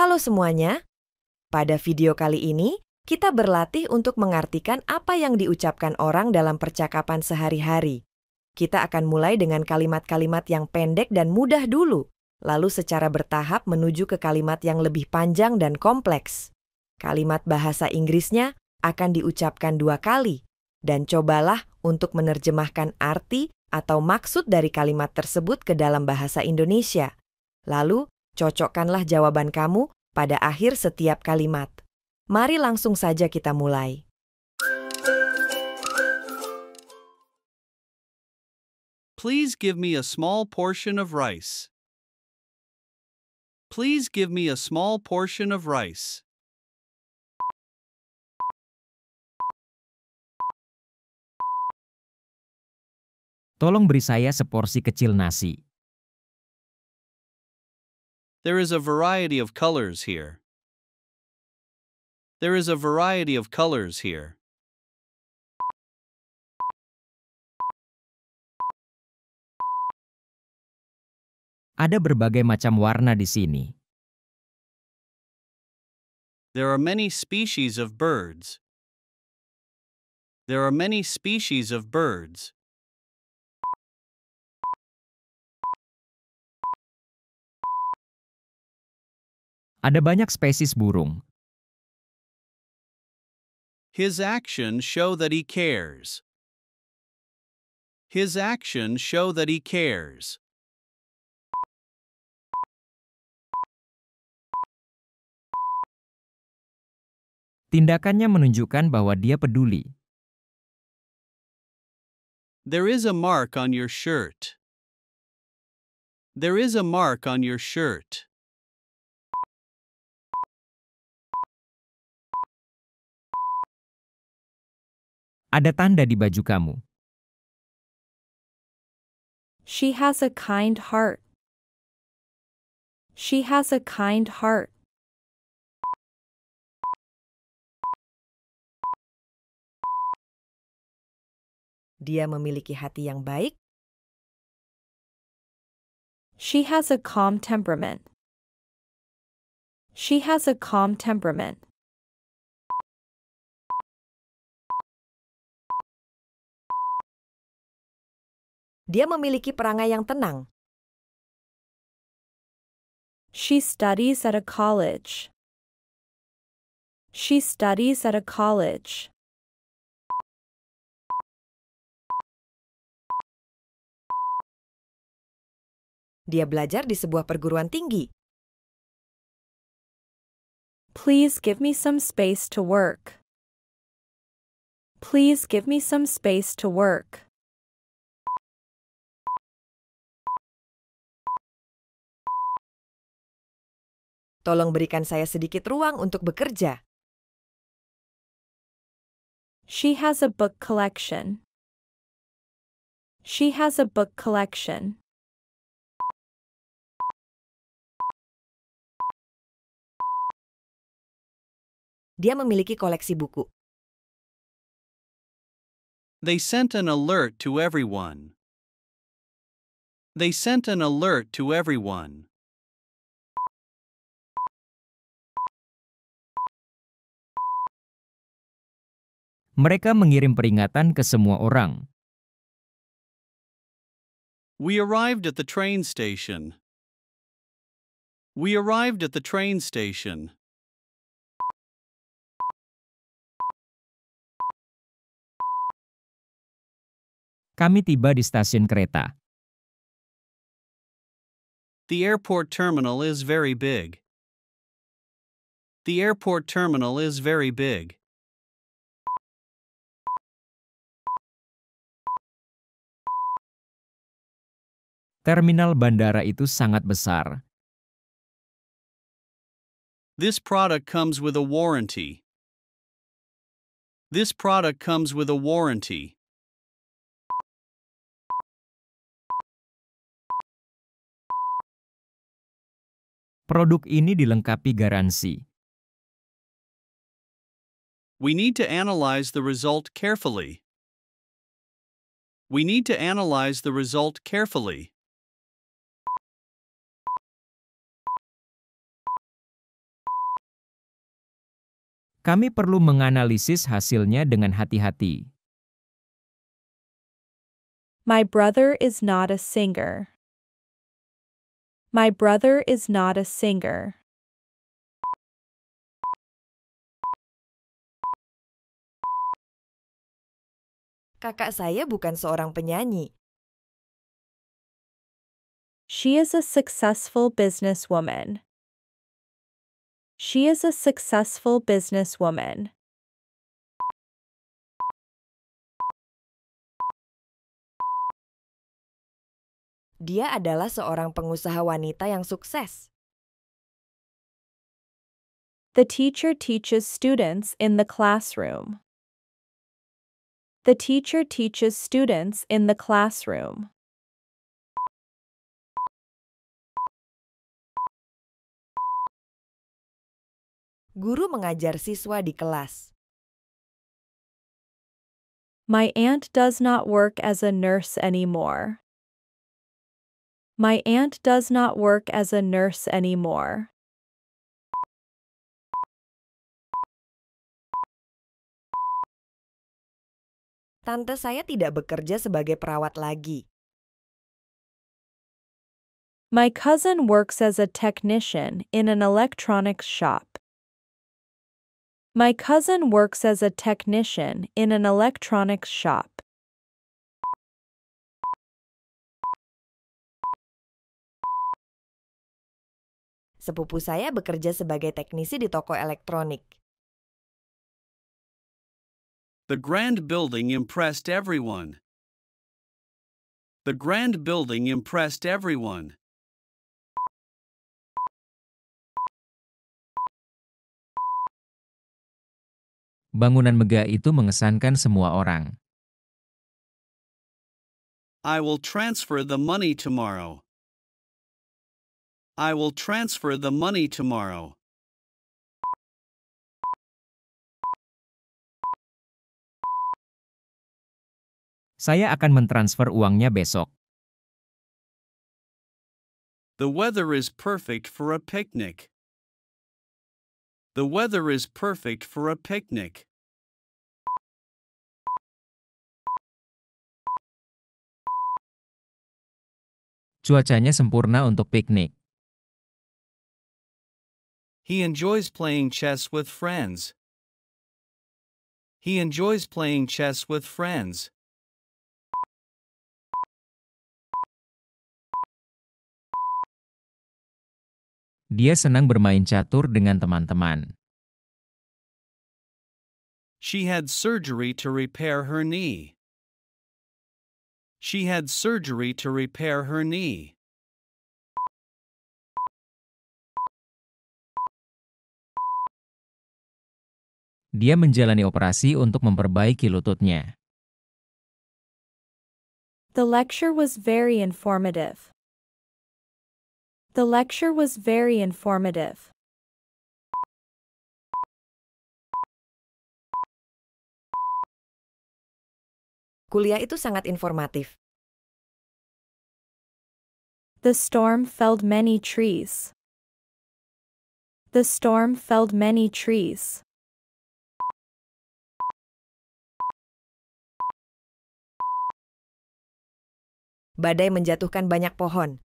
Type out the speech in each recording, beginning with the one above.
Halo semuanya, pada video kali ini kita berlatih untuk mengartikan apa yang diucapkan orang dalam percakapan sehari-hari. Kita akan mulai dengan kalimat-kalimat yang pendek dan mudah dulu, lalu secara bertahap menuju ke kalimat yang lebih panjang dan kompleks. Kalimat bahasa Inggrisnya akan diucapkan 2 kali, dan cobalah untuk menerjemahkan arti atau maksud dari kalimat tersebut ke dalam bahasa Indonesia. Lalu, cocokkanlah jawaban kamu pada akhir setiap kalimat. Mari langsung saja kita mulai. Please give me a small portion of rice. Please give me a small portion of rice. Tolong beri saya seporsi kecil nasi. There is a variety of colors here. There is a variety of colors here. Ada berbagai macam warna di sini. There are many species of birds. There are many species of birds. Ada banyak spesies burung. His actions show that he cares. His actions show that he cares. Tindakannya menunjukkan bahwa dia peduli. There is a mark on your shirt. There is a mark on your shirt. Ada tanda di baju kamu. She has a kind heart. She has a kind heart. Dia memiliki hati yang baik. She has a calm temperament. She has a calm temperament. Dia memiliki perangai yang tenang. She studies at a college. She studies at a college. Dia belajar di sebuah perguruan tinggi. Please give me some space to work. Please give me some space to work. Tolong berikan saya sedikit ruang untuk bekerja. She has a book collection. She has a book collection. Dia memiliki koleksi buku. They sent an alert to everyone. They sent an alert to everyone. Mereka mengirim peringatan ke semua orang. We arrived at the train station. We arrived at the train station. Kami tiba di stasiun kereta. The airport terminal is very big. The airport terminal is very big. Terminal bandara itu sangat besar. This product comes with a warranty. This product comes with a warranty. Produk ini dilengkapi garansi. We need to analyze the result carefully. We need to analyze the result carefully. Kami perlu menganalisis hasilnya dengan hati-hati. My brother is not a singer. My brother is not a singer. Kakak saya bukan seorang penyanyi. She is a successful businesswoman. She is a successful businesswoman. Dia adalah seorang pengusaha wanita yang sukses. The teacher teaches students in the classroom. The teacher teaches students in the classroom. Guru mengajar siswa di kelas. My aunt does not work as a nurse anymore. My aunt does not work as a nurse anymore. Tante saya tidak bekerja sebagai perawat lagi. My cousin works as a technician in an electronics shop. My cousin works as a technician in an electronics shop. Sepupu saya bekerja sebagai teknisi di toko elektronik. The grand building impressed everyone. The grand building impressed everyone. Bangunan megah itu mengesankan semua orang. I will transfer the money tomorrow. I will transfer the money tomorrow. Saya akan mentransfer uangnya besok. The weather is perfect for a picnic. The weather is perfect for a picnic. Cuacanya sempurna untuk piknik. He enjoys playing chess with friends. He enjoys playing chess with friends. Dia senang bermain catur dengan teman-teman. She had surgery to repair her knee. She had surgery to repair her knee. Dia menjalani operasi untuk memperbaiki lututnya. The lecture was very informative. The lecture was very informative. Kuliah itu sangat informatif. The storm felled many trees. The storm felled many trees. Badai menjatuhkan banyak pohon.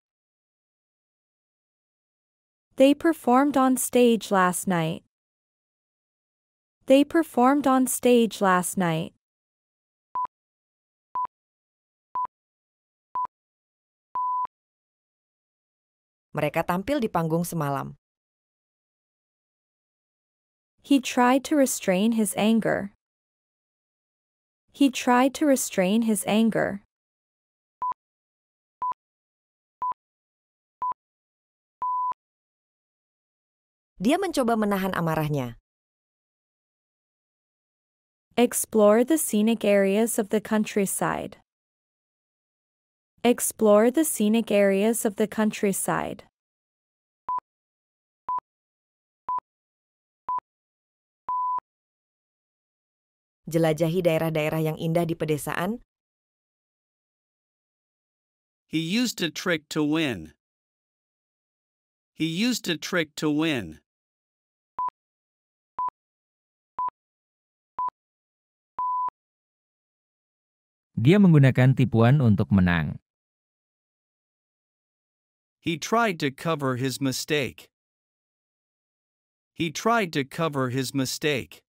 They performed on stage last night. They performed on stage last night. Mereka tampil di panggung semalam. He tried to restrain his anger. He tried to restrain his anger. Dia mencoba menahan amarahnya. Explore the scenic areas of the countryside. Explore the scenic areas of the countryside. Jelajahi daerah-daerah yang indah di pedesaan. He used a trick to win. He used a trick to win. Dia menggunakan tipuan untuk menang. He tried to cover his mistake. He tried to cover his mistake.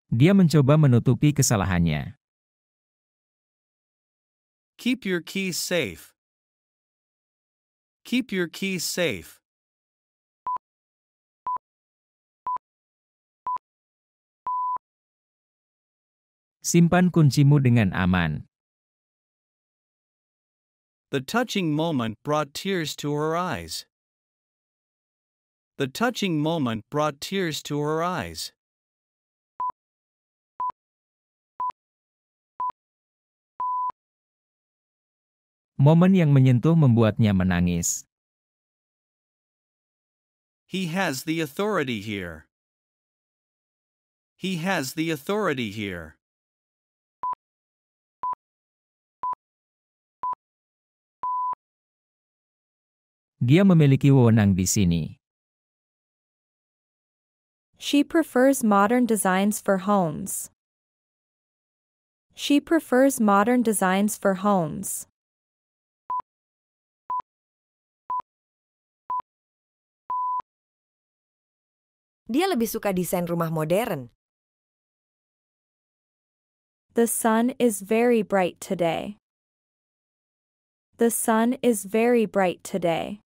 Dia mencoba menutupi kesalahannya. Keep your keys safe. Keep your keys safe. Simpan kuncimu dengan aman. The touching moment brought tears to her eyes. The touching moment brought tears to her eyes. Momen yang menyentuh membuatnya menangis. He has the authority here. He has the authority here. Dia memiliki wewenang di sini. She prefers modern designs for homes. She prefers modern designs for homes. Dia lebih suka desain rumah modern. The sun is very bright today. The sun is very bright today.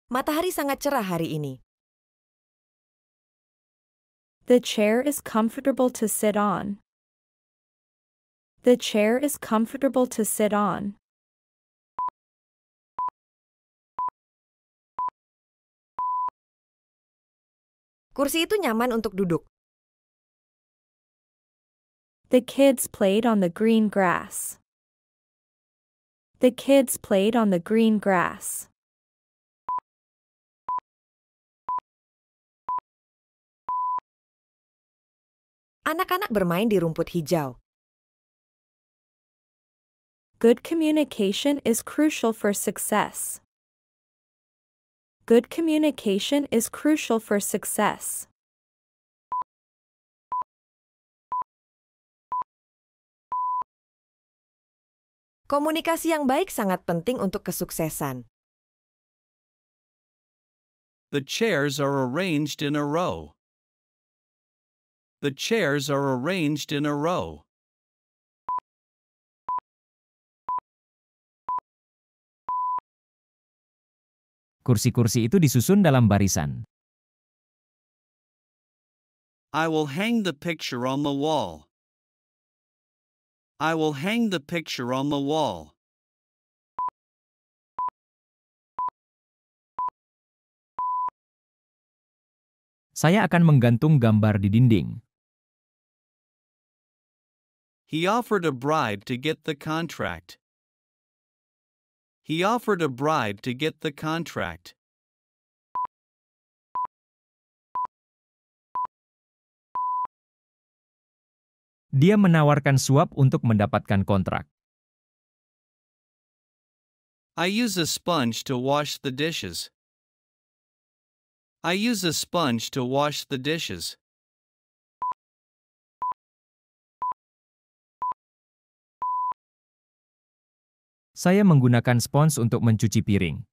Matahari sangat cerah hari ini. The chair is comfortable to sit on. The chair is comfortable to sit on. Kursi itu nyaman untuk duduk. The kids played on the green grass. The kids played on the green grass. Anak-anak bermain di rumput hijau. Good communication is crucial for success. Good communication is crucial for success. Komunikasi yang baik sangat penting untuk kesuksesan. The chairs are arranged in a row. The chairs are arranged in a row. Kursi-kursi itu disusun dalam barisan. I will hang the picture on the wall. I will hang the picture on the wall. Saya akan menggantung gambar di dinding. He offered a bribe to get the contract. He offered a bribe to get the contract. Dia menawarkan suap untuk mendapatkan kontrak. I use a sponge to wash the dishes. I use a sponge to wash the dishes. Saya menggunakan spons untuk mencuci piring.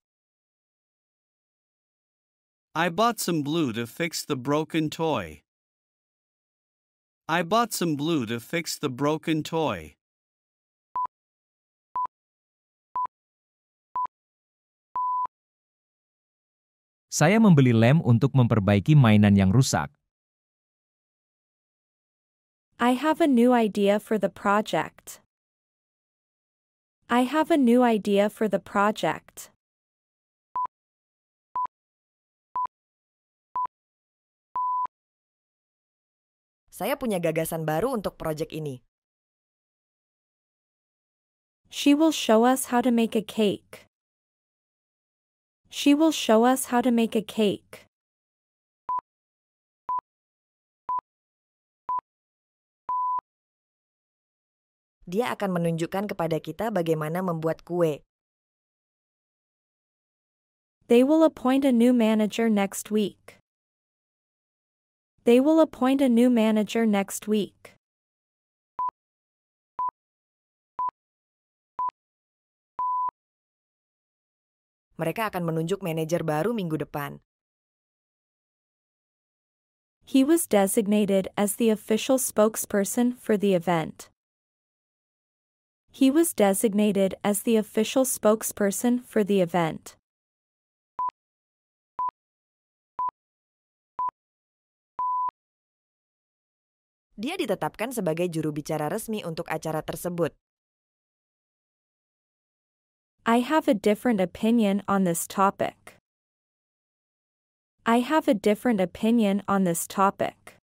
I bought some glue to fix the broken toy. I bought some glue to fix the broken toy. Saya membeli lem untuk memperbaiki mainan yang rusak. I have a new idea for the project. I have a new idea for the project. Saya punya gagasan baru untuk proyek ini. She will show us how to make a cake. She will show us how to make a cake. Dia akan menunjukkan kepada kita bagaimana membuat kue. They will appoint a new manager next week. They will appoint a new manager next week. Mereka akan menunjuk manajer baru minggu depan. He was designated as the official spokesperson for the event. He was designated as the official spokesperson for the event. Dia ditetapkan sebagai juru bicara resmi untuk acara tersebut. I have a different opinion on this topic. I have a different opinion on this topic.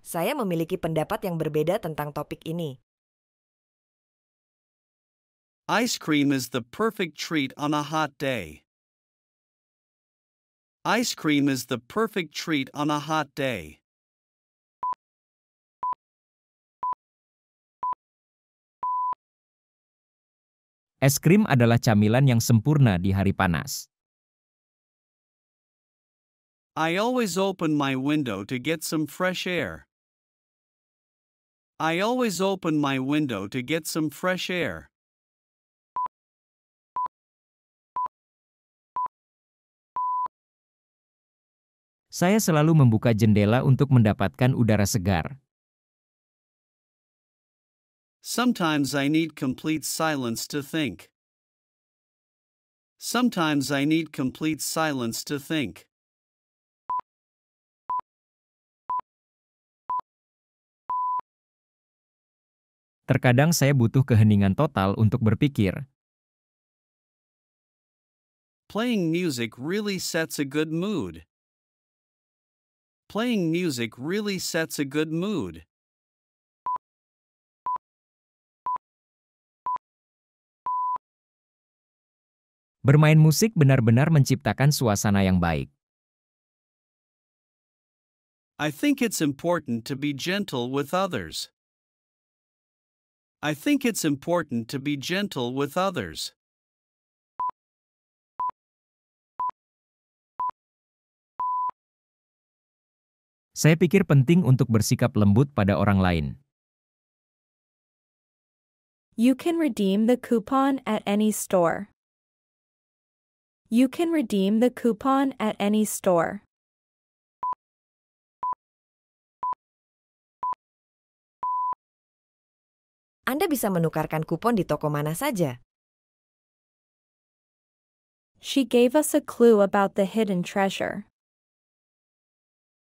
Saya memiliki pendapat yang berbeda tentang topik ini. Ice cream is the perfect treat on a hot day. Ice cream is the perfect treat on a hot day. Es krim adalah camilan yang sempurna di hari panas. I always open my window to get some fresh air. I always open my window to get some fresh air. Saya selalu membuka jendela untuk mendapatkan udara segar. Sometimes I need complete silence to think. Sometimes I need complete silence to think. Terkadang saya butuh keheningan total untuk berpikir. Playing music really sets a good mood. Playing music really sets a good mood. Bermain musik benar-benar menciptakan suasana yang baik. I think it's important to be gentle with others. I think it's important to be gentle with others. Saya pikir penting untuk bersikap lembut pada orang lain. You can redeem the coupon at any store. You can redeem the coupon at any store. Anda bisa menukarkan kupon di toko mana saja. She gave us a clue about the hidden treasure.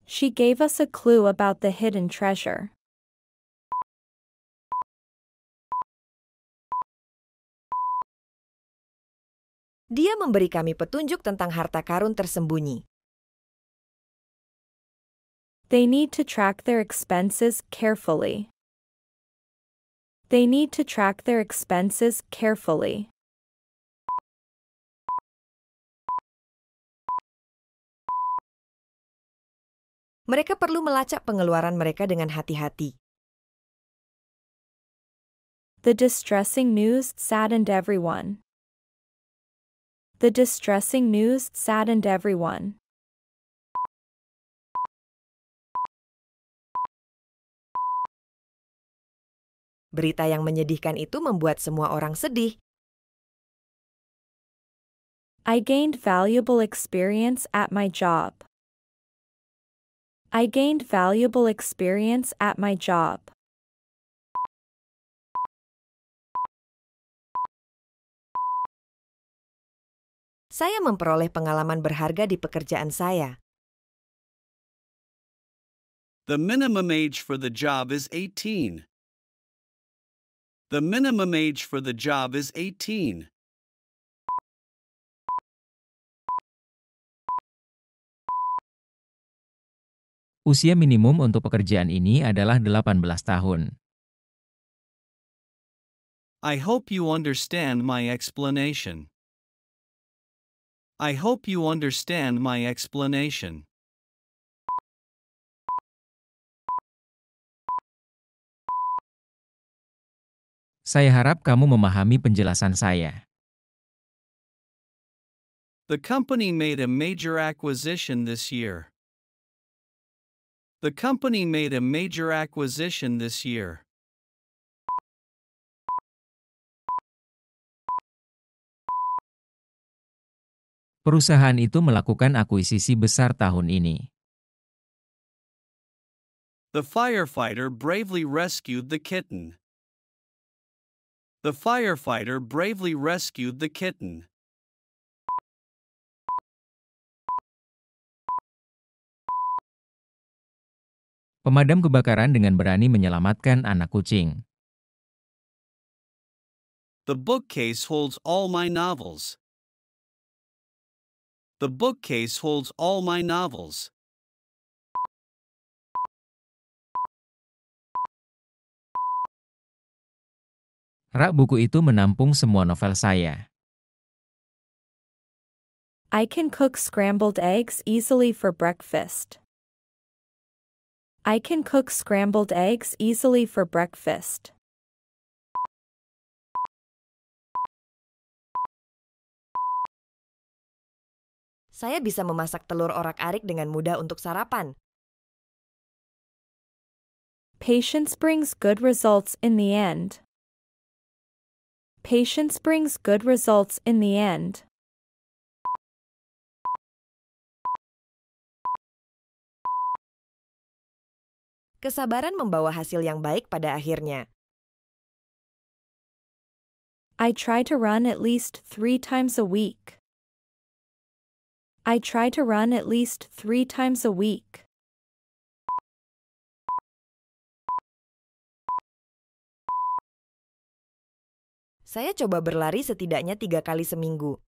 She gave us a clue about the hidden treasure. Dia memberi kami petunjuk tentang harta karun tersembunyi. They need to track their expenses carefully. They need to track their expenses carefully. Mereka perlu melacak pengeluaran mereka dengan hati-hati. The distressing news saddened everyone. The distressing news saddened everyone. Berita yang menyedihkan itu membuat semua orang sedih. I gained valuable experience at my job. I gained valuable experience at my job. Saya memperoleh pengalaman berharga di pekerjaan saya. The minimum age for the job is 18. The minimum age for the job is 18. Usia minimum untuk pekerjaan ini adalah 18 tahun. I hope you understand my explanation. I hope you understand my explanation. Saya harap kamu memahami penjelasan saya. The company made a major acquisition this year. The company made a major acquisition this year. Perusahaan itu melakukan akuisisi besar tahun ini. The firefighter bravely rescued the kitten. The firefighter bravely rescued the kitten. Pemadam kebakaran dengan berani menyelamatkan anak kucing. The bookcase holds all my novels. The bookcase holds all my novels. Rak buku itu menampung semua novel saya. I can cook scrambled eggs easily for breakfast. I can cook scrambled eggs easily for breakfast. Saya bisa memasak telur orak-arik dengan mudah untuk sarapan. Patience brings good results in the end. Patience brings good results in the end. Kesabaran membawa hasil yang baik pada akhirnya. I try to run at least 3 times a week. I try to run at least 3 times a week. Saya coba berlari setidaknya 3 kali seminggu.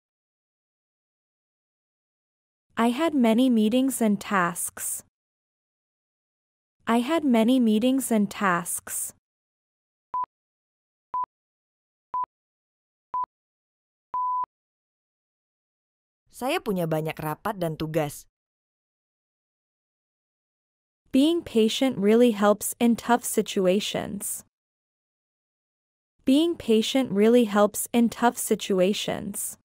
I had many meetings and tasks. I had many meetings and tasks. Saya punya banyak rapat dan tugas. Being patient really helps in tough situations. Being patient really helps in tough situations.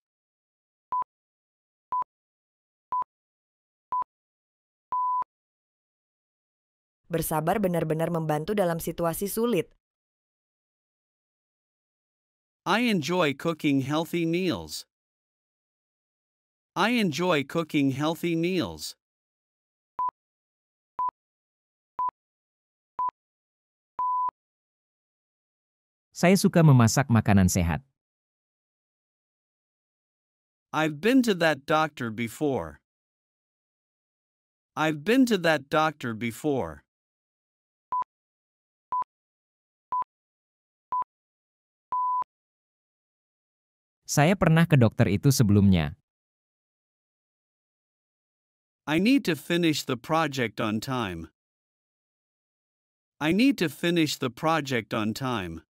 Bersabar benar-benar membantu dalam situasi sulit. I enjoy cooking healthy meals. I enjoy cooking healthy meals. Saya suka memasak makanan sehat. I've been to that doctor before. I've been to that doctor before. Saya pernah ke dokter itu sebelumnya. I need to finish the project on time. I need to finish the project on time.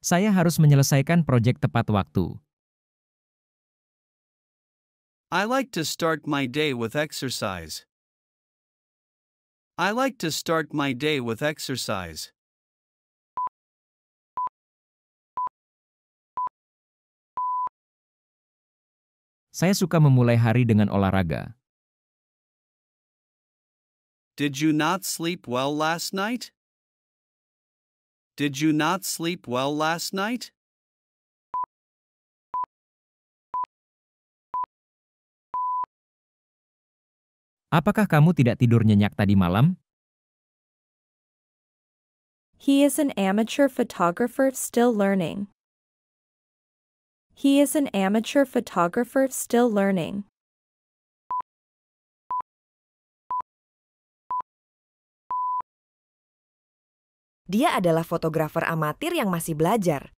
Saya harus menyelesaikan proyek tepat waktu. I like to start my day with exercise. I like to start my day with exercise. Saya suka memulai hari dengan olahraga. Did you not sleep well last night? Did you not sleep well last night? Apakah kamu tidak tidur nyenyak tadi malam? He is an amateur photographer still learning. He is an amateur photographer still learning. Dia adalah fotografer amatir yang masih belajar.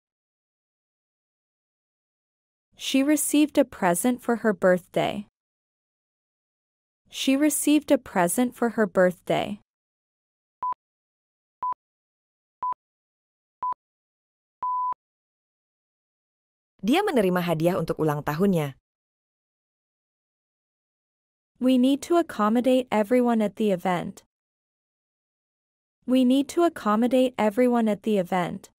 She received a present for her birthday. She received a present for her birthday. Dia menerima hadiah untuk ulang tahunnya. We need to accommodate everyone at the event. We need to accommodate everyone at the event.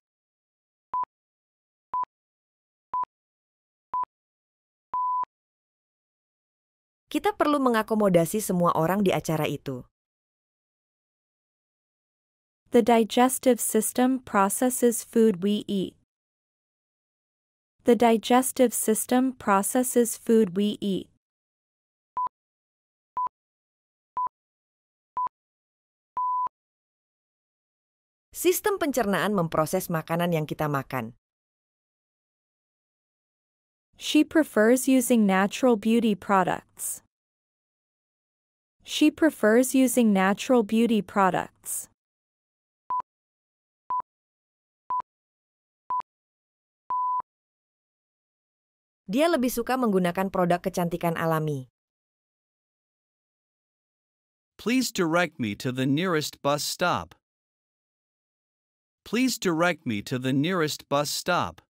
Kita perlu mengakomodasi semua orang di acara itu. The digestive system processes food we eat. The digestive system processes food we eat. Sistem pencernaan memproses makanan yang kita makan. She prefers using natural beauty products. She prefers using natural beauty products. Dia lebih suka menggunakan produk kecantikan alami. Please direct me to the nearest bus stop. Please direct me to the nearest bus stop.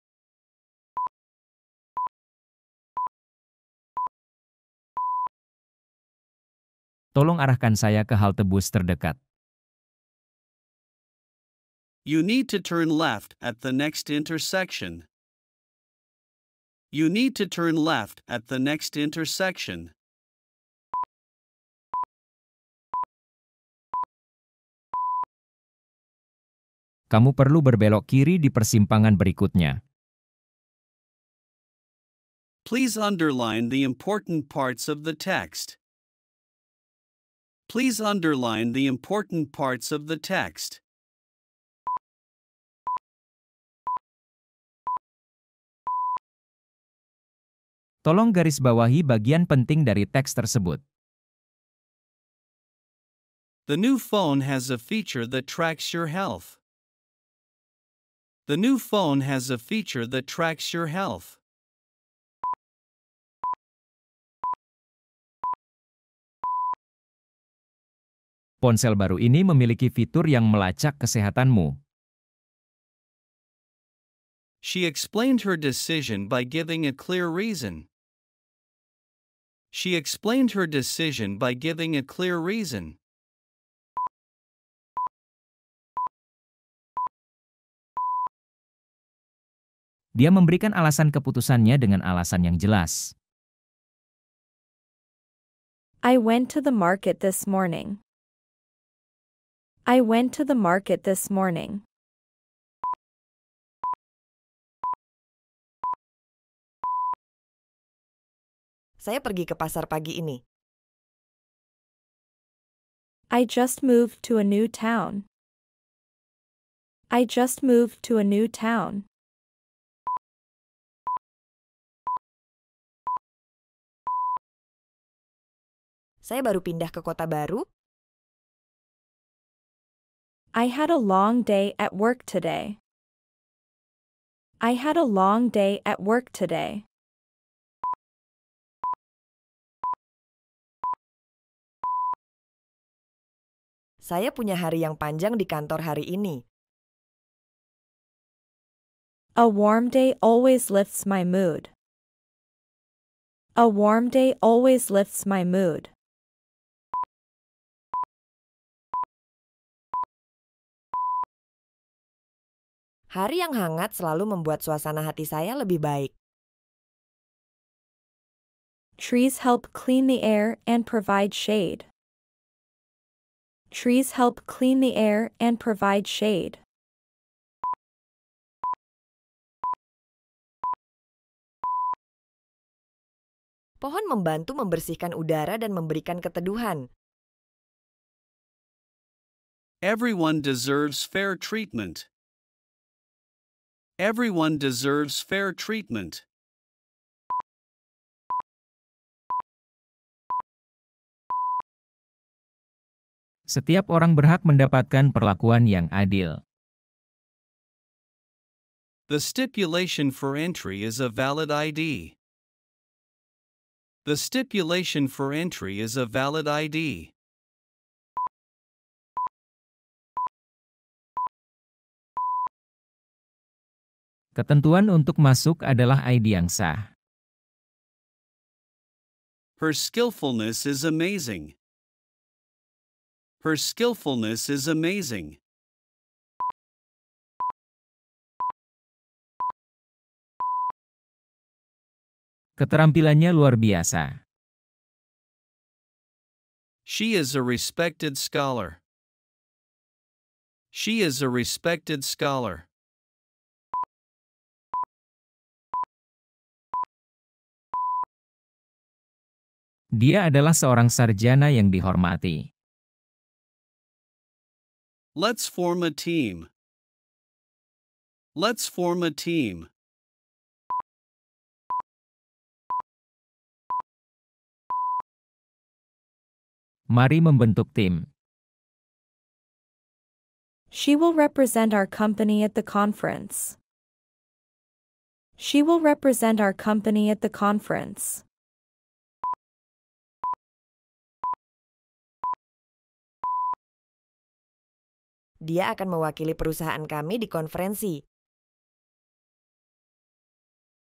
Tolong arahkan saya ke halte bus terdekat. You need to turn left at the next intersection. You need to turn left at the next intersection. Kamu perlu berbelok kiri di persimpangan berikutnya. Please underline the important parts of the text. Please underline the important parts of the text. Tolong garis bawahi bagian penting dari teks tersebut. The new phone has a feature that tracks your health. The new phone has a feature that tracks your health. Ponsel baru ini memiliki fitur yang melacak kesehatanmu. She explained her decision by giving a clear reason. She explained her decision by giving a clear reason. Dia memberikan alasan keputusannya dengan alasan yang jelas. I went to the market this morning. I went to the market this morning. Saya pergi ke pasar pagi ini. I just moved to a new town. I just moved to a new town. Saya baru pindah ke kota baru. I had a long day at work today. I had a long day at work today. Saya punya hari yang panjang di kantor hari ini. A warm day always lifts my mood. A warm day always lifts my mood. Hari yang hangat selalu membuat suasana hati saya lebih baik. Trees help clean the air and provide shade. Trees help clean the air and provide shade. Pohon membantu membersihkan udara dan memberikan keteduhan. Everyone deserves fair treatment. Everyone deserves fair treatment. Setiap orang berhak mendapatkan perlakuan yang adil. The stipulation for entry is a valid ID. The stipulation for entry is a valid ID. Ketentuan untuk masuk adalah ID yang sah. Her skillfulness is amazing. Her skillfulness is amazing. Keterampilannya luar biasa. She is a respected scholar. She is a respected scholar. Dia adalah seorang sarjana yang dihormati. Let's form a team. Let's form a team. Mari membentuk tim. She will represent our company at the conference. She will represent our company at the conference. Dia akan mewakili perusahaan kami di konferensi.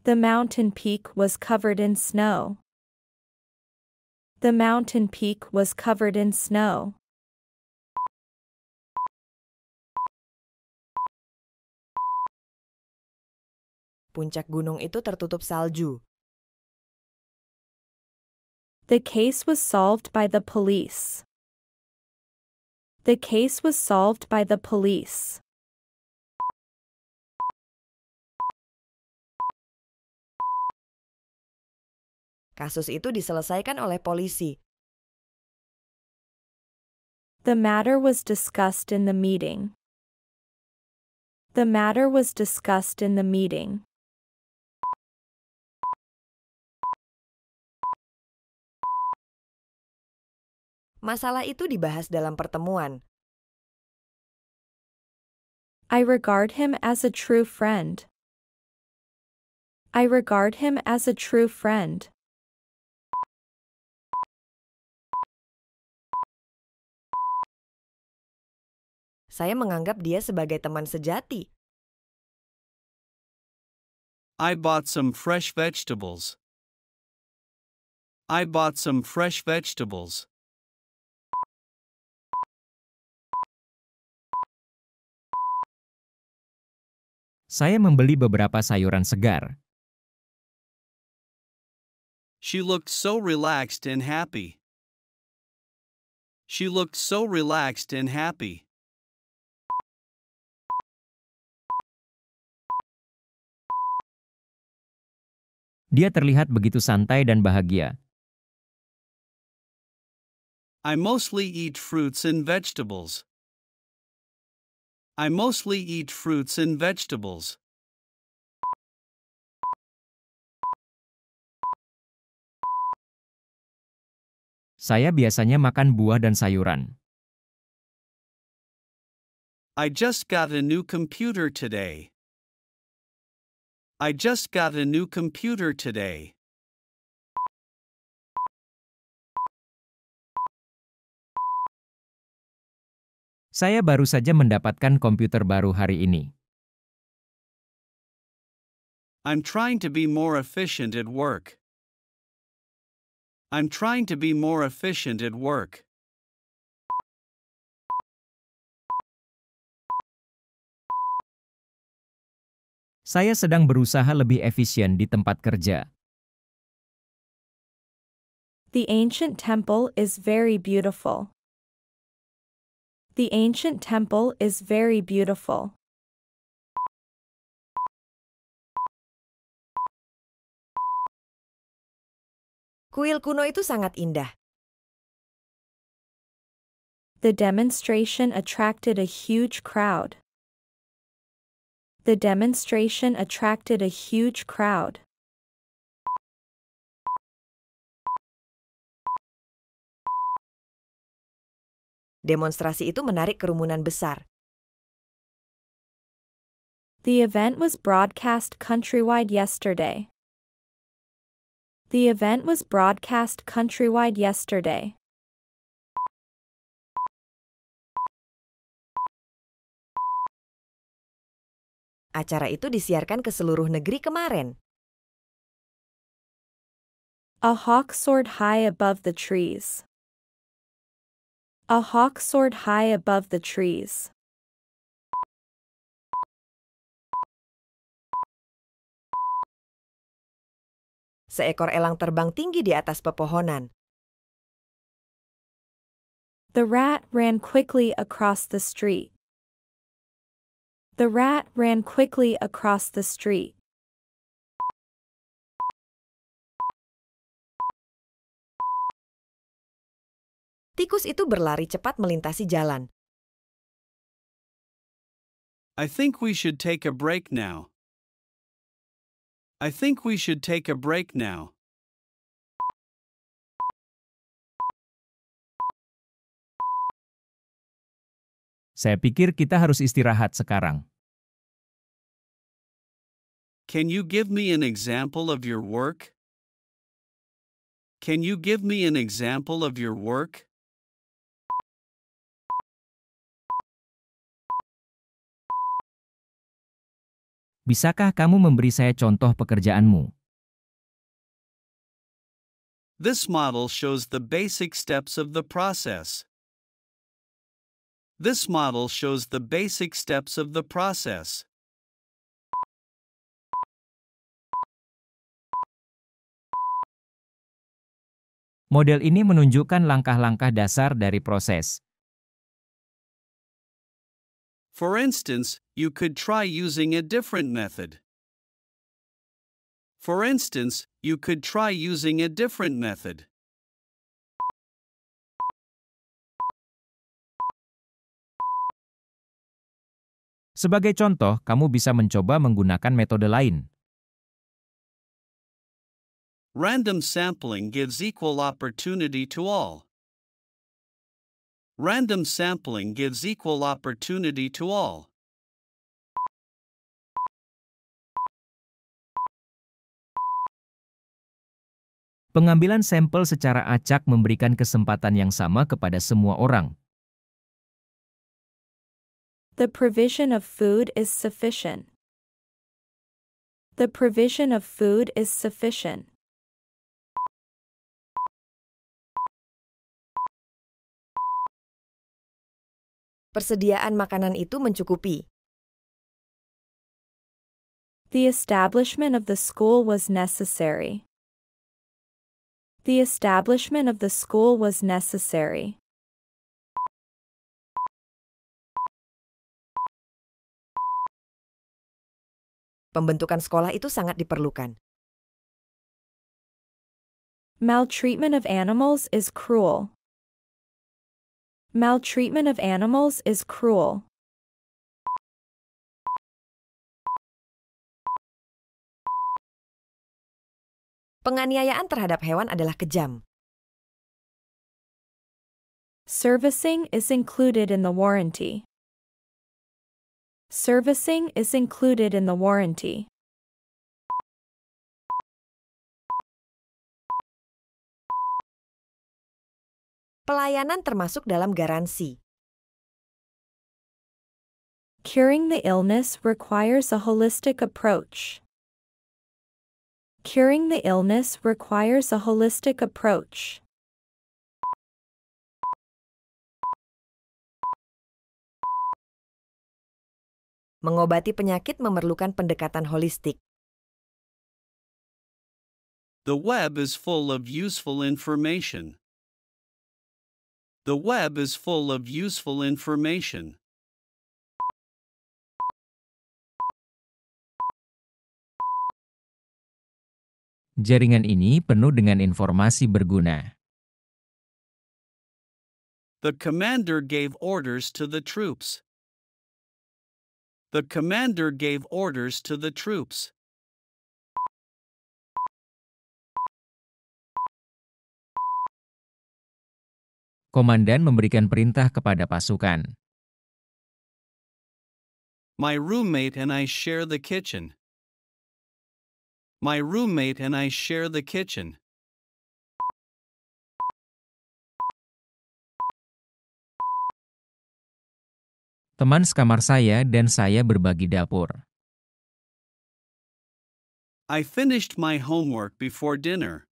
The mountain peak was covered in snow. The mountain peak was covered in snow. Puncak gunung itu tertutup salju. The case was solved by the police. The case was solved by the police. Kasus itu diselesaikan oleh polisi. The matter was discussed in the meeting. The matter was discussed in the meeting. Masalah itu dibahas dalam pertemuan. I regard him as a true friend. I regard him as a true friend. Saya menganggap dia sebagai teman sejati. I bought some fresh vegetables. I bought some fresh vegetables. Saya membeli beberapa sayuran segar. She looked so relaxed and happy. She looked so relaxed and happy. Dia terlihat begitu santai dan bahagia. I mostly eat fruits and vegetables. I mostly eat fruits and vegetables. Saya biasanya makan buah dan sayuran. I just got a new computer today. I just got a new computer today. Saya baru saja mendapatkan komputer baru hari ini. I'm trying to be more efficient at work. I'm trying to be more efficient at work. Saya sedang berusaha lebih efisien di tempat kerja. The ancient temple is very beautiful. The ancient temple is very beautiful. Kuil kuno itu sangat indah. The demonstration attracted a huge crowd. The demonstration attracted a huge crowd. Demonstrasi itu menarik kerumunan besar. The event was broadcast countrywide yesterday. The event was broadcast countrywide yesterday. Acara itu disiarkan ke seluruh negeri kemarin. A hawk soared high above the trees. A hawk soared high above the trees. Seekor elang terbang tinggi di atas pepohonan. The rat ran quickly across the street. The rat ran quickly across the street. Tikus itu berlari cepat melintasi jalan. I think we should take a break now. I think we should take a break now. Saya pikir kita harus istirahat sekarang. Can you give me an example of your work? Can you give me an example of your work? Bisakah kamu memberi saya contoh pekerjaanmu? This model shows the basic steps of the process. This model shows the basic steps of the process. Model ini menunjukkan langkah-langkah dasar dari proses. For instance, you could try using a different method. For instance, you could try using a different method. Sebagai contoh, kamu bisa mencoba menggunakan metode lain. Random sampling gives equal opportunity to all. Random sampling gives equal opportunity to all. Pengambilan sampel secara acak memberikan kesempatan yang sama kepada semua orang. The provision of food is sufficient. The provision of food is sufficient. Persediaan makanan itu mencukupi. The establishment of the school was necessary. The establishment of the school was necessary. Pembentukan sekolah itu sangat diperlukan. Maltreatment of animals is cruel. Maltreatment of animals is cruel. Penganiayaan terhadap hewan adalah kejam. Servicing is included in the warranty. Servicing is included in the warranty. Pelayanan termasuk dalam garansi. Curing the illness requires a holistic approach. Curing the illness requires a holistic approach. Mengobati penyakit memerlukan pendekatan holistik. The web is full of useful information. The web is full of useful information. Jaringan ini penuh dengan informasi berguna. The commander gave orders to the troops. The commander gave orders to the troops. Komandan memberikan perintah kepada pasukan. My roommate and I share the kitchen. My roommate and I share the kitchen. Teman sekamar saya dan saya berbagi dapur. I finished my homework before dinner.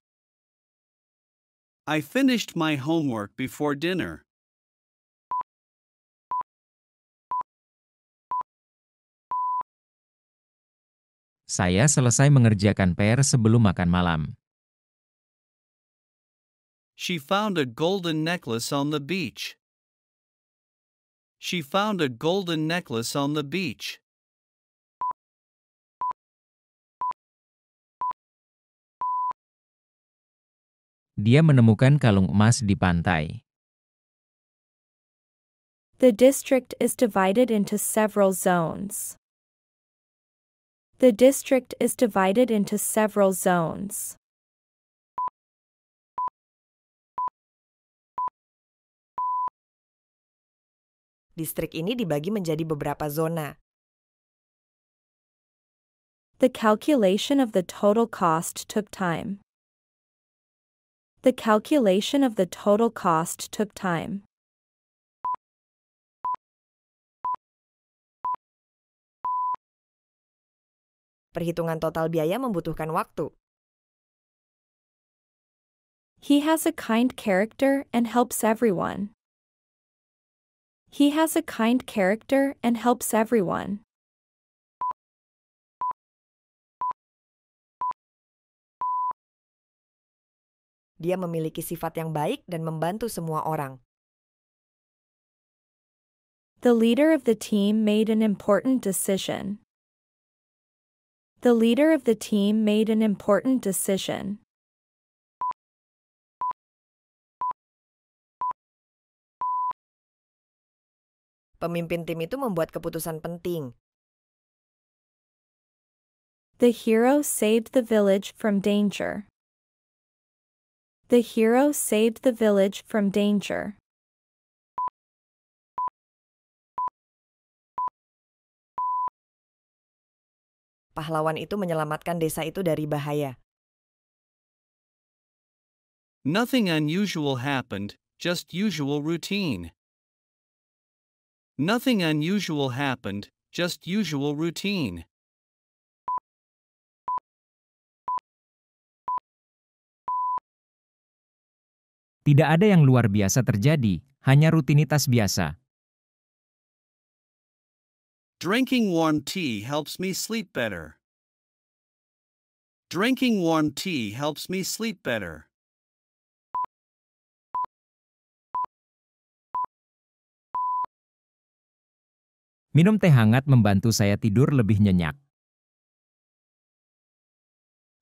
I finished my homework before dinner. Saya selesai mengerjakan PR sebelum makan malam. She found a golden necklace on the beach. She found a golden necklace on the beach. Dia menemukan kalung emas di pantai. The district is divided into several zones. The district is divided into several zones. Distrik ini dibagi menjadi beberapa zona. The calculation of the total cost took time. The calculation of the total cost took time. Perhitungan total biaya membutuhkan waktu. He has a kind character and helps everyone. He has a kind character and helps everyone. Dia memiliki sifat yang baik dan membantu semua orang. The leader of the team made an important decision. The leader of the team made an important decision. Pemimpin tim itu membuat keputusan penting. The hero saved the village from danger. The hero saved the village from danger. Pahlawan itu menyelamatkan desa itu dari bahaya. Nothing unusual happened, just usual routine. Nothing unusual happened, just usual routine. Tidak ada yang luar biasa terjadi, hanya rutinitas biasa. Drinking warm tea helps me sleep better. Drinking warm tea helps me sleep better. Minum teh hangat membantu saya tidur lebih nyenyak.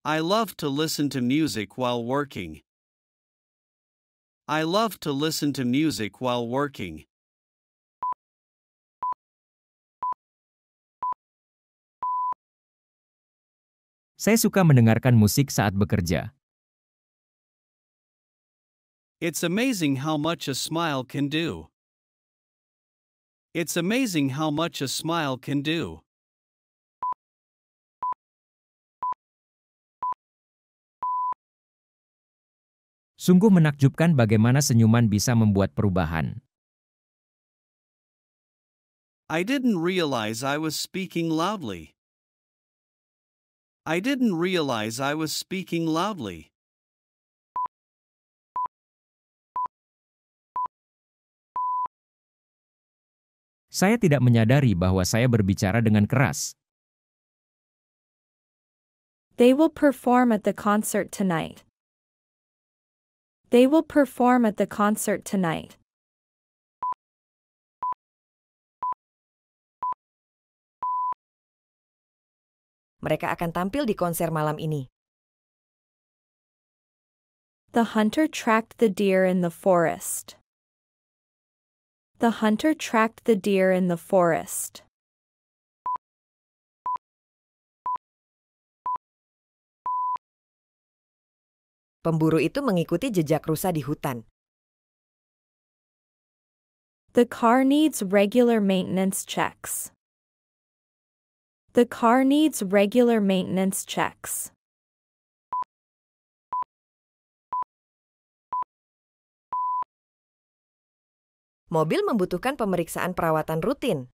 I love to listen to music while working. I love to listen to music while working. Saya suka mendengarkan musik saat bekerja. It's amazing how much a smile can do. It's amazing how much a smile can do. Sungguh menakjubkan bagaimana senyuman bisa membuat perubahan. I didn't realize I was speaking loudly. I didn't realize I was speaking loudly. Saya tidak menyadari bahwa saya berbicara dengan keras. They will perform at the concert tonight. They will perform at the concert tonight. Mereka akan tampil di konser malam ini. The hunter tracked the deer in the forest. The hunter tracked the deer in the forest. Pemburu itu mengikuti jejak rusa di hutan. The car needs regular maintenance checks. The car needs regular maintenance checks. Mobil membutuhkan pemeriksaan perawatan rutin.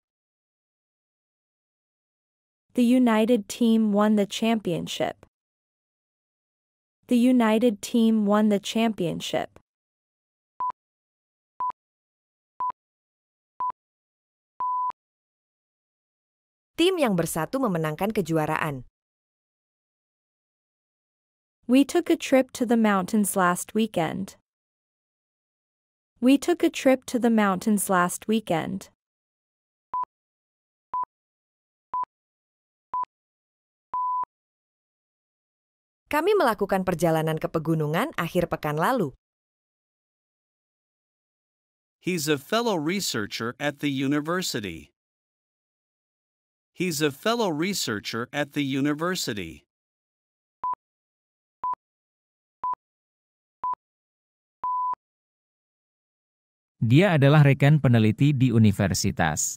The United team won the championship. The United team won the championship. Tim yang bersatu memenangkan kejuaraan. We took a trip to the mountains last weekend. We took a trip to the mountains last weekend. Kami melakukan perjalanan ke pegunungan akhir pekan lalu. He's a fellow researcher at the university. He's a fellow researcher at the university. Dia adalah rekan peneliti di universitas.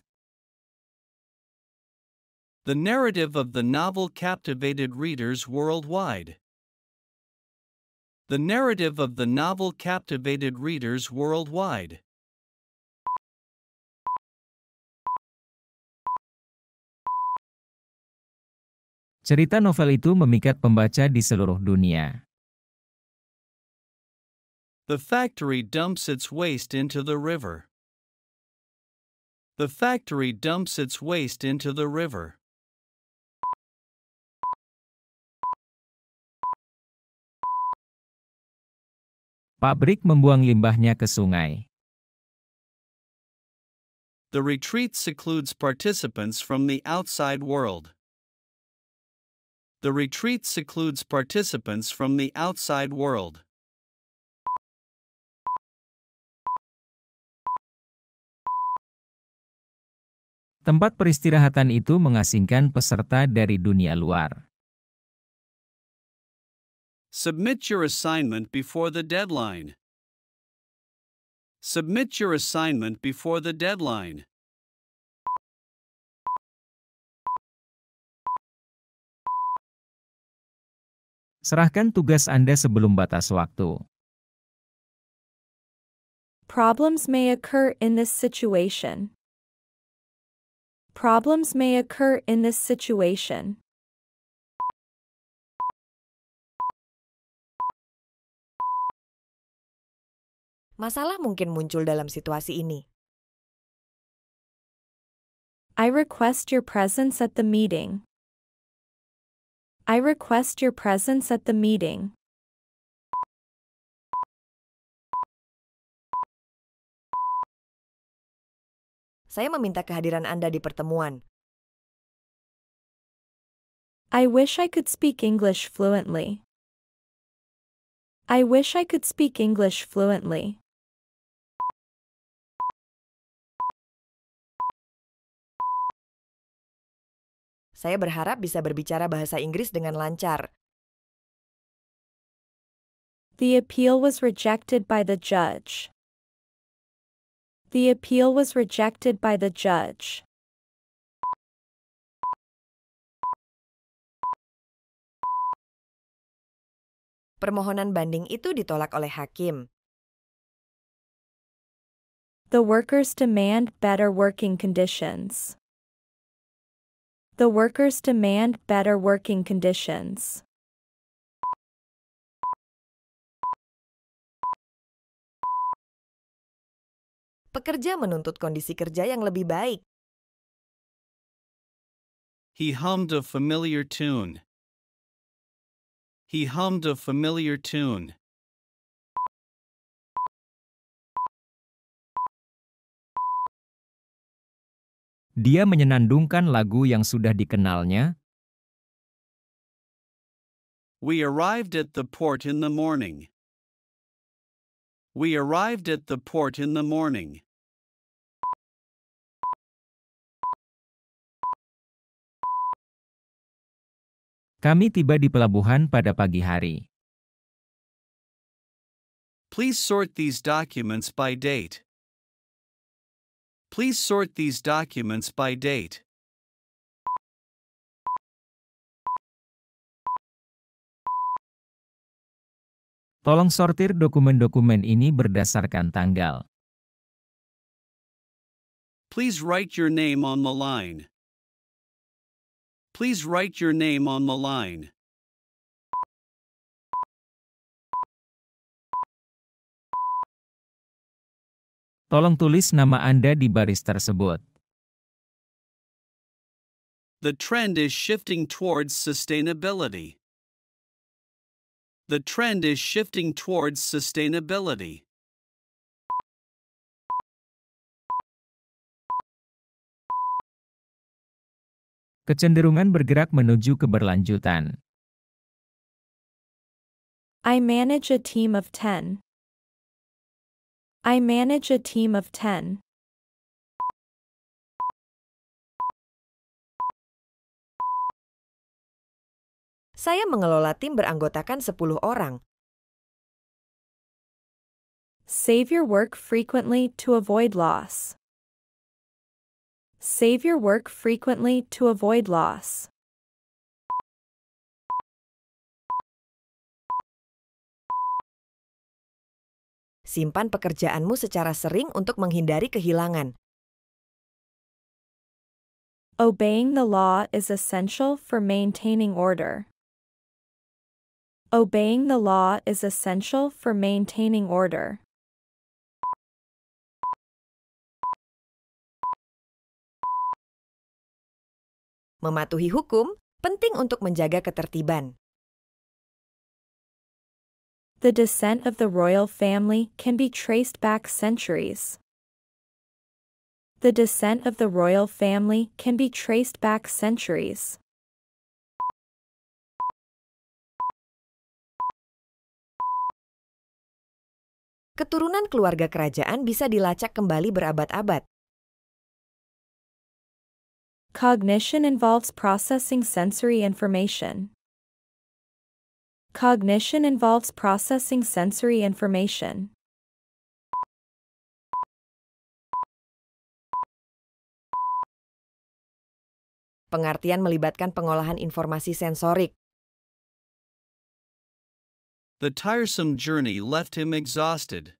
The narrative of the novel captivated readers worldwide. The narrative of the novel captivated readers worldwide. Cerita novel itu memikat pembaca di seluruh dunia. The factory dumps its waste into the river. The factory dumps its waste into the river. Pabrik membuang limbahnya ke sungai. The retreat secludes participants from the outside world. The retreat secludes participants from the outside world. Tempat peristirahatan itu mengasingkan peserta dari dunia luar. Submit your assignment before the deadline. Submit your assignment before the deadline. Serahkan tugas Anda sebelum batas waktu. Problems may occur in this situation. Problems may occur in this situation. Masalah mungkin muncul dalam situasi ini. I request your presence at the meeting. I request your presence at the meeting. Saya meminta kehadiran Anda di pertemuan. I wish I could speak English fluently. I wish I could speak English fluently. Saya berharap bisa berbicara bahasa Inggris dengan lancar. The appeal was rejected by the judge. The appeal was rejected by the judge. Permohonan banding itu ditolak oleh hakim. The workers demand better working conditions. The workers demand better working conditions. Pekerja menuntut kondisi kerja yang lebih baik. He hummed a familiar tune. He hummed a familiar tune. Dia menyenandungkan lagu yang sudah dikenalnya. We arrived at the port in the morning. We arrived at the port in the morning. Kami tiba di pelabuhan pada pagi hari. Please sort these documents by date. Please sort these documents by date. Tolong sortir dokumen-dokumen ini berdasarkan tanggal. Please write your name on the line. Please write your name on the line. Tolong tulis nama Anda di baris tersebut. The trend is shifting towards sustainability. The trend is shifting towards sustainability. Kecenderungan bergerak menuju keberlanjutan. I manage a team of 10. I manage a team of 10. Saya mengelola tim beranggotakan 10 orang. Save your work frequently to avoid loss. Save your work frequently to avoid loss. Simpan pekerjaanmu secara sering untuk menghindari kehilangan. Obeying the law is essential for maintaining order. Obeying the law is essential for maintaining order. Mematuhi hukum penting untuk menjaga ketertiban. The descent of the royal family can be traced back centuries. The descent of the royal family can be traced back centuries. Keturunan keluarga kerajaan bisa dilacak kembali berabad-abad. Cognition involves processing sensory information. Cognition involves processing sensory information. Pengertian melibatkan pengolahan informasi sensorik. The tiresome journey left him exhausted.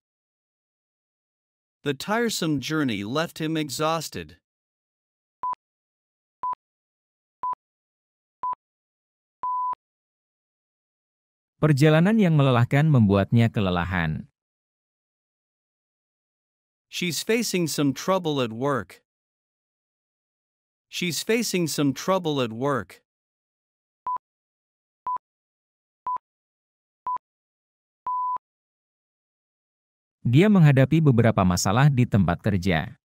The tiresome journey left him exhausted. Perjalanan yang melelahkan membuatnya kelelahan. She's facing some trouble at work. She's facing some trouble at work. Dia menghadapi beberapa masalah di tempat kerja.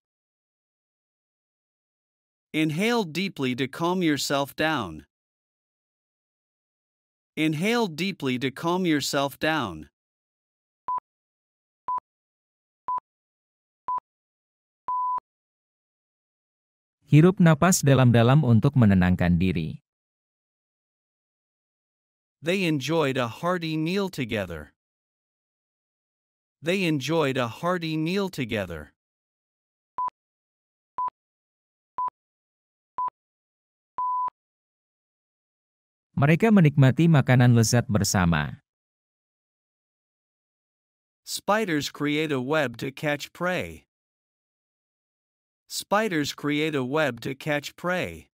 Inhale deeply to calm yourself down. Inhale deeply to calm yourself down. Hirup napas dalam-dalam untuk menenangkan diri. They enjoyed a hearty meal together. They enjoyed a hearty meal together. Mereka menikmati makanan lezat bersama. Spiders create a web to catch prey. Spiders create a web to catch prey.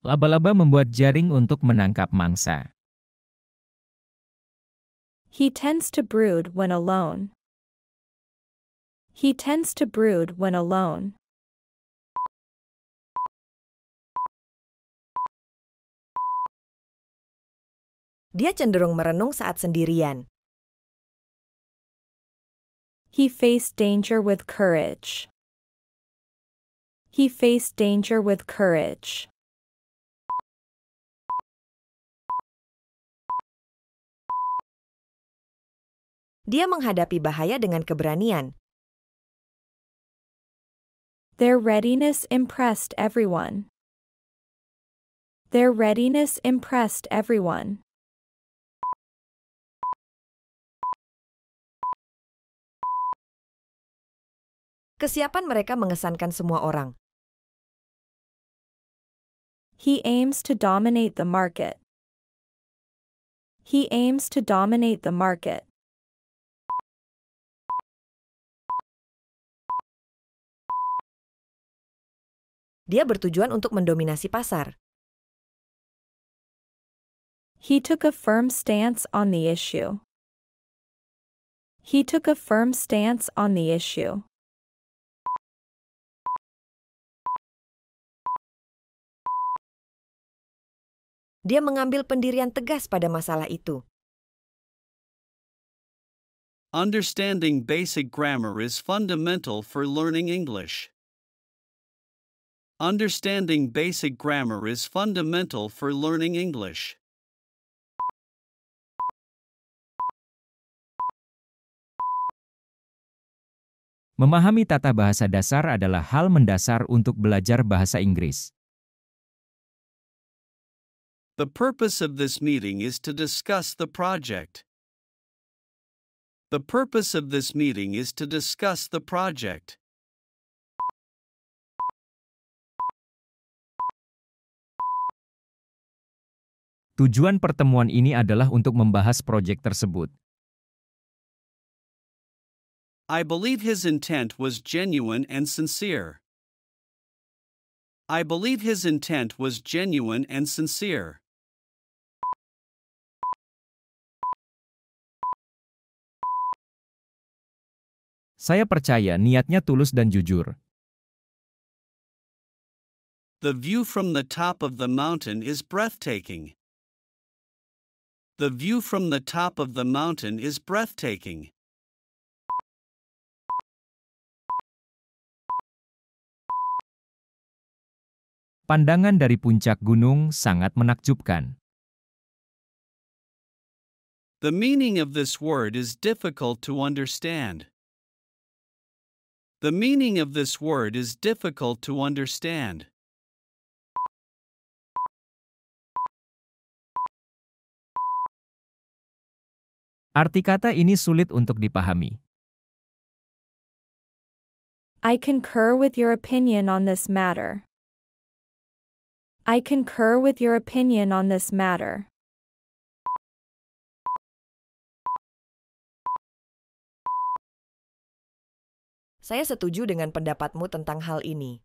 Laba-laba membuat jaring untuk menangkap mangsa. He tends to brood when alone. He tends to brood when alone. Dia cenderung merenung saat sendirian. He faced danger with courage. He faced danger with courage. Dia menghadapi bahaya dengan keberanian. Their readiness impressed everyone. Their readiness impressed everyone. Kesiapan mereka mengesankan semua orang. He aims to dominate the market. He aims to dominate the market. Dia bertujuan untuk mendominasi pasar. He took a firm stance on the issue. He took a firm stance on the issue. Dia mengambil pendirian tegas pada masalah itu. Understanding basic grammar is fundamental for learning English. Understanding basic grammar is fundamental for learning English. Memahami tata bahasa dasar adalah hal mendasar untuk belajar bahasa Inggris. The purpose of this meeting is to discuss the project. The purpose of this meeting is to discuss the project. Tujuan pertemuan ini adalah untuk membahas proyek tersebut. I believe his intent was genuine and sincere. I believe his intent was genuine and sincere. Saya percaya niatnya tulus dan jujur. The view from the top of the mountain is breathtaking. The view from the top of the mountain is breathtaking. Pandangan dari puncak gunung sangat menakjubkan. The meaning of this word is difficult to understand. The meaning of this word is difficult to understand. Arti kata ini sulit untuk dipahami. I concur with your opinion on this matter. I concur with your opinion on this matter. Saya setuju dengan pendapatmu tentang hal ini.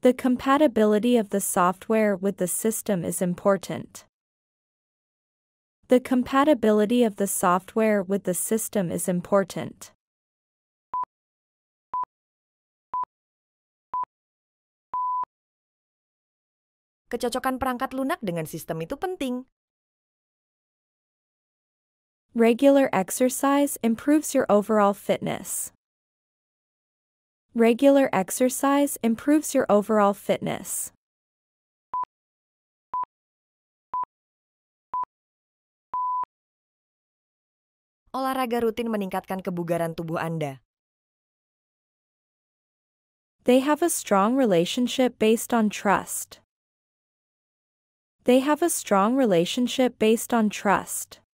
The compatibility of the software with the system is important. The compatibility of the software with the system is important. Kecocokan perangkat lunak dengan sistem itu penting. Regular exercise improves your overall fitness. Regular exercise improves your overall fitness. Olahraga rutin meningkatkan kebugaran tubuh Anda. They have a strong relationship based on trust. They have a strong relationship based on trust.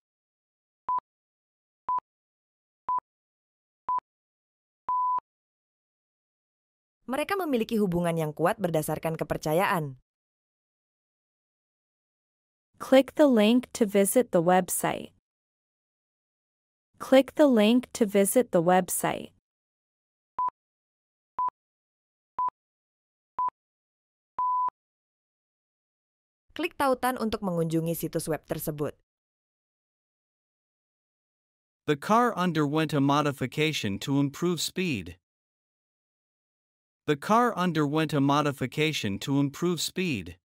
Mereka memiliki hubungan yang kuat berdasarkan kepercayaan. Click the link to visit the website. Click the link to visit the website. Klik tautan untuk mengunjungi situs web tersebut. The car underwent a modification to improve speed. The car underwent a modification to improve speed.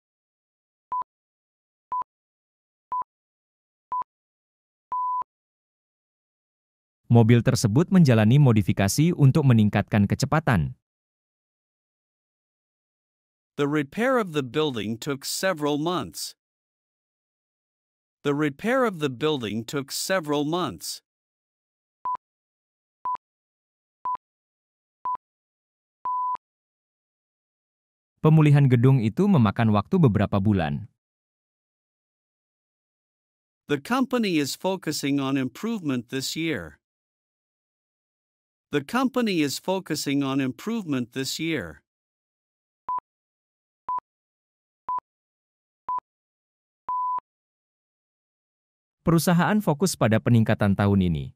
Mobil tersebut menjalani modifikasi untuk meningkatkan kecepatan. The repair of the building took several months. The repair of the building took several months. Pemulihan gedung itu memakan waktu beberapa bulan. The company is focusing on improvement this year. The company is focusing on improvement this year. Perusahaan fokus pada peningkatan tahun ini.